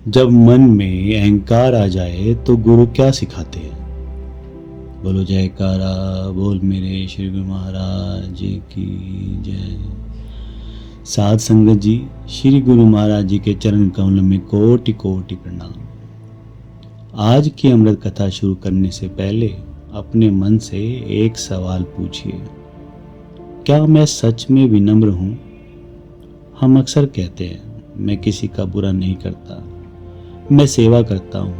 जब मन में अहंकार आ जाए तो गुरु क्या सिखाते हैं? बोलो जयकारा बोल मेरे श्री गुरु महाराज जी की जय। साध संगत जी, श्री गुरु महाराज जी के चरण कमल में कोटि कोटि प्रणाम। आज की अमृत कथा शुरू करने से पहले अपने मन से एक सवाल पूछिए, क्या मैं सच में विनम्र हूँ? हम अक्सर कहते हैं मैं किसी का बुरा नहीं करता, मैं सेवा करता हूँ,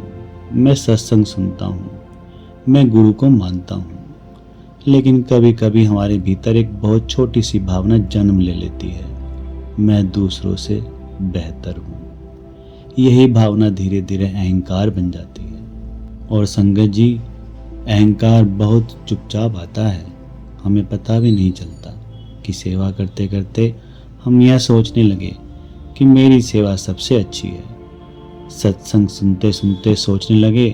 मैं सत्संग सुनता हूँ, मैं गुरु को मानता हूँ। लेकिन कभी कभी हमारे भीतर एक बहुत छोटी सी भावना जन्म ले लेती है, मैं दूसरों से बेहतर हूँ। यही भावना धीरे धीरे अहंकार बन जाती है। और संगत जी, अहंकार बहुत चुपचाप आता है, हमें पता भी नहीं चलता कि सेवा करते करते हम यह सोचने लगे कि मेरी सेवा सबसे अच्छी है। सत्संग सुनते सुनते सोचने लगे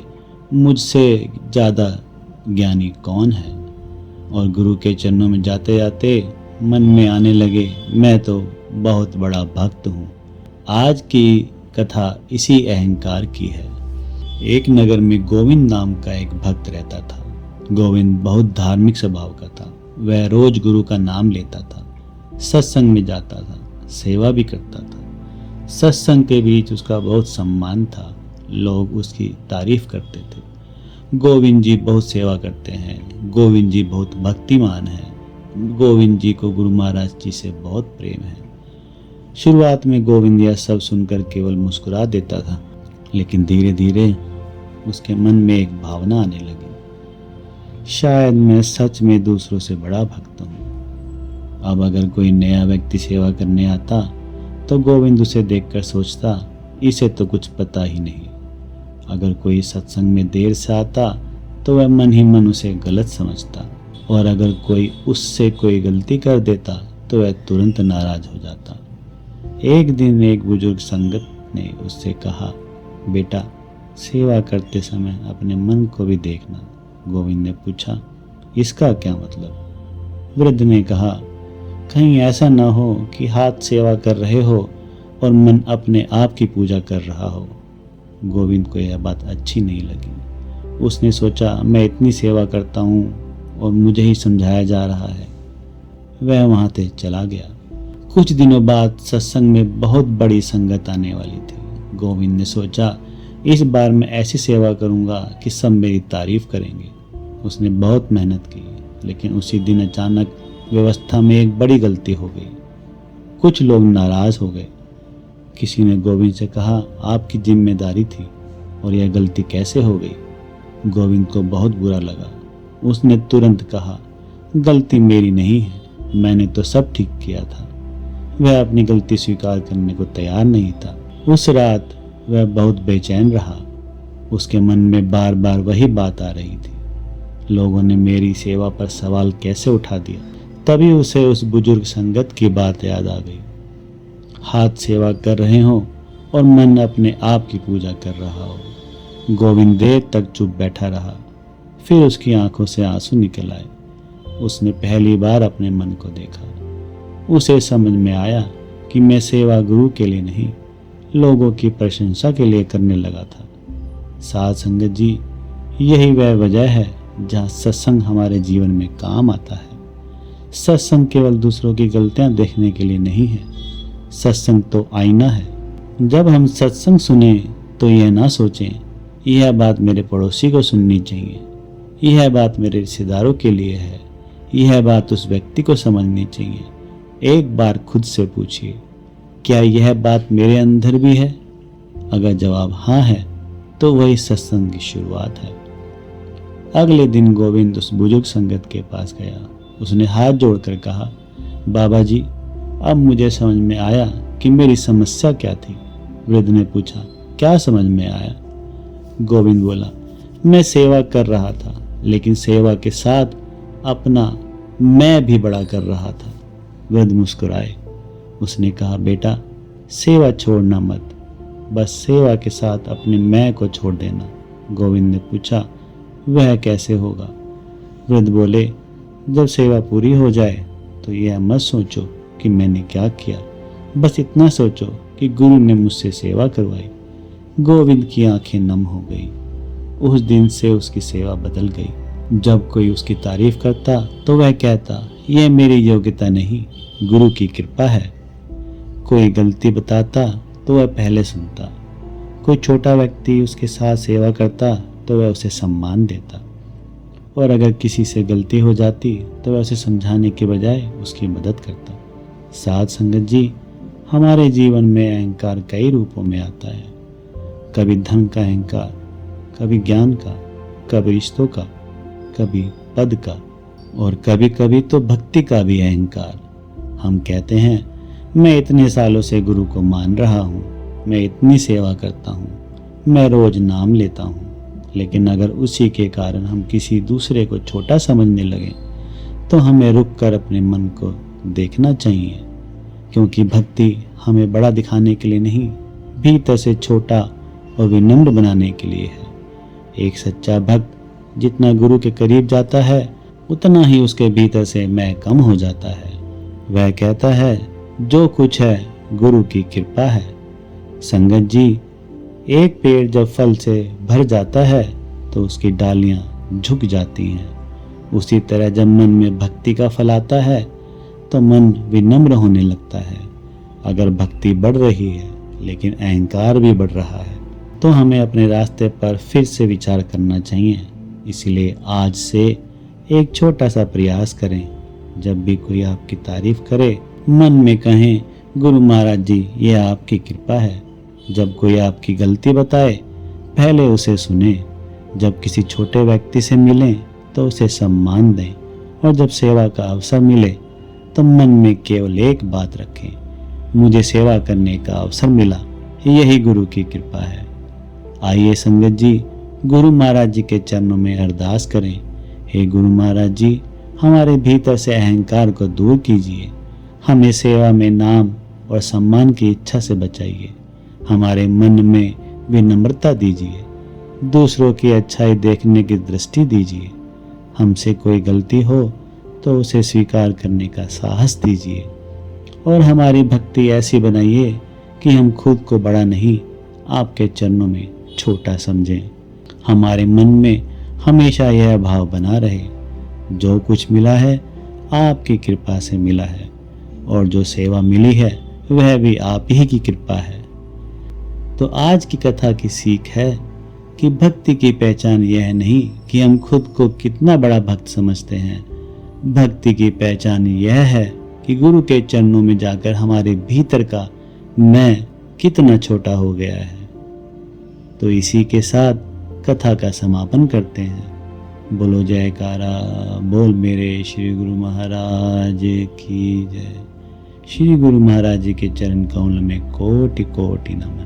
मुझसे ज़्यादा ज्ञानी कौन है। और गुरु के चरणों में जाते जाते मन में आने लगे मैं तो बहुत बड़ा भक्त हूँ। आज की कथा इसी अहंकार की है। एक नगर में गोविंद नाम का एक भक्त रहता था। गोविंद बहुत धार्मिक स्वभाव का था। वह रोज गुरु का नाम लेता था, सत्संग में जाता था, सेवा भी करता था। सत्संग के बीच उसका बहुत सम्मान था, लोग उसकी तारीफ करते थे। गोविंद जी बहुत सेवा करते हैं, गोविंद जी बहुत भक्तिमान हैं, गोविंद जी को गुरु महाराज जी से बहुत प्रेम है। शुरुआत में गोविंद यह सब सुनकर केवल मुस्कुरा देता था, लेकिन धीरे धीरे उसके मन में एक भावना आने लगी, शायद मैं सच में दूसरों से बड़ा भक्त हूँ। अब अगर कोई नया व्यक्ति सेवा करने आता तो गोविंद उसे देखकर सोचता इसे तो कुछ पता ही नहीं। अगर कोई सत्संग में देर से आता तो वह मन ही मन उसे गलत समझता, और अगर कोई उससे कोई गलती कर देता तो वह तुरंत नाराज हो जाता। एक दिन एक बुजुर्ग संगत ने उससे कहा, बेटा सेवा करते समय अपने मन को भी देखना। गोविंद ने पूछा, इसका क्या मतलब? वृद्ध ने कहा, कहीं ऐसा न हो कि हाथ सेवा कर रहे हो और मन अपने आप की पूजा कर रहा हो। गोविंद को यह बात अच्छी नहीं लगी। उसने सोचा मैं इतनी सेवा करता हूँ और मुझे ही समझाया जा रहा है। वह वहाँ से चला गया। कुछ दिनों बाद सत्संग में बहुत बड़ी संगत आने वाली थी। गोविंद ने सोचा इस बार मैं ऐसी सेवा करूँगा कि सब मेरी तारीफ करेंगे। उसने बहुत मेहनत की, लेकिन उसी दिन अचानक व्यवस्था में एक बड़ी गलती हो गई। कुछ लोग नाराज हो गए। किसी ने गोविंद से कहा, आपकी जिम्मेदारी थी और यह गलती कैसे हो गई? गोविंद को बहुत बुरा लगा। उसने तुरंत कहा, गलती मेरी नहीं है, मैंने तो सब ठीक किया था। वह अपनी गलती स्वीकार करने को तैयार नहीं था। उस रात वह बहुत बेचैन रहा। उसके मन में बार बार वही बात आ रही थी, लोगों ने मेरी सेवा पर सवाल कैसे उठा दिया। तभी उसे उस बुजुर्ग संगत की बात याद आ गई। हाथ सेवा कर रहे हो और मन अपने आप की पूजा कर रहा हो। गोविंद देर तक चुप बैठा रहा। फिर उसकी आंखों से आंसू निकल आए। उसने पहली बार अपने मन को देखा। उसे समझ में आया कि मैं सेवा गुरु के लिए नहीं, लोगों की प्रशंसा के लिए करने लगा था। साध संगत जी, यही वह वजह है जहाँ सत्संग हमारे जीवन में काम आता है। सत्संग केवल दूसरों की गलतियां देखने के लिए नहीं है, सत्संग तो आईना है। जब हम सत्संग सुने तो यह ना सोचें यह बात मेरे पड़ोसी को सुननी चाहिए, यह बात मेरे रिश्तेदारों के लिए है, यह बात उस व्यक्ति को समझनी चाहिए। एक बार खुद से पूछिए, क्या यह बात मेरे अंदर भी है? अगर जवाब हाँ है तो वही सत्संग की शुरुआत है। अगले दिन गोविंद उस बुजुर्ग संगत के पास गया। उसने हाथ जोड़कर कहा, बाबा जी, अब मुझे समझ में आया कि मेरी समस्या क्या थी। वृद्ध ने पूछा, क्या समझ में आया? गोविंद बोला, मैं सेवा कर रहा था, लेकिन सेवा के साथ अपना मैं भी बड़ा कर रहा था। वृद्ध मुस्कुराए। उसने कहा, बेटा सेवा छोड़ना मत, बस सेवा के साथ अपने मैं को छोड़ देना। गोविंद ने पूछा, वह कैसे होगा? वृद्ध बोले, जब सेवा पूरी हो जाए तो यह मत सोचो कि मैंने क्या किया, बस इतना सोचो कि गुरु ने मुझसे सेवा करवाई। गोविंद की आंखें नम हो गई। उस दिन से उसकी सेवा बदल गई। जब कोई उसकी तारीफ करता तो वह कहता, यह मेरी योग्यता नहीं, गुरु की कृपा है। कोई गलती बताता तो वह पहले सुनता। कोई छोटा व्यक्ति उसके साथ सेवा करता तो वह उसे सम्मान देता, और अगर किसी से गलती हो जाती तो वह उसे समझाने के बजाय उसकी मदद करता। साध संगत जी, हमारे जीवन में अहंकार कई रूपों में आता है। कभी धन का अहंकार, कभी ज्ञान का, कभी रिश्तों का, कभी पद का, और कभी कभी तो भक्ति का भी अहंकार। हम कहते हैं, मैं इतने सालों से गुरु को मान रहा हूँ, मैं इतनी सेवा करता हूँ, मैं रोज नाम लेता हूँ। लेकिन अगर उसी के कारण हम किसी दूसरे को छोटा समझने लगे तो हमें रुक कर अपने मन को देखना चाहिए, क्योंकि भक्ति हमें बड़ा दिखाने के लिए नहीं, भीतर से छोटा और विनम्र बनाने के लिए है। एक सच्चा भक्त जितना गुरु के करीब जाता है उतना ही उसके भीतर से मैं कम हो जाता है। वह कहता है, जो कुछ है गुरु की कृपा है। संगत जी, एक पेड़ जब फल से भर जाता है तो उसकी डालियां झुक जाती हैं। उसी तरह जब मन में भक्ति का फल आता है तो मन विनम्र होने लगता है। अगर भक्ति बढ़ रही है लेकिन अहंकार भी बढ़ रहा है तो हमें अपने रास्ते पर फिर से विचार करना चाहिए। इसलिए आज से एक छोटा सा प्रयास करें, जब भी कोई आपकी तारीफ करे मन में कहें, गुरु महाराज जी, यह आपकी कृपा है। जब कोई आपकी गलती बताए पहले उसे सुने। जब किसी छोटे व्यक्ति से मिलें तो उसे सम्मान दें, और जब सेवा का अवसर मिले तो मन में केवल एक बात रखें, मुझे सेवा करने का अवसर मिला, यही गुरु की कृपा है। आइए संगत जी, गुरु महाराज जी के चरणों में अरदास करें। हे गुरु महाराज जी, हमारे भीतर से अहंकार को दूर कीजिए, हमें सेवा में नाम और सम्मान की इच्छा से बचाइए। हमारे मन में विनम्रता दीजिए, दूसरों की अच्छाई देखने की दृष्टि दीजिए। हमसे कोई गलती हो तो उसे स्वीकार करने का साहस दीजिए, और हमारी भक्ति ऐसी बनाइए कि हम खुद को बड़ा नहीं, आपके चरणों में छोटा समझें। हमारे मन में हमेशा यह भाव बना रहे, जो कुछ मिला है आपकी कृपा से मिला है, और जो सेवा मिली है वह भी आप ही की कृपा है। तो आज की कथा की सीख है कि भक्ति की पहचान यह नहीं कि हम खुद को कितना बड़ा भक्त समझते हैं। भक्ति की पहचान यह है कि गुरु के चरणों में जाकर हमारे भीतर का मैं कितना छोटा हो गया है। तो इसी के साथ कथा का समापन करते हैं। बोलो जयकारा, बोल मेरे श्री गुरु महाराज की जय। श्री गुरु महाराज जी के चरण कमल में कोटि कोटि नमन।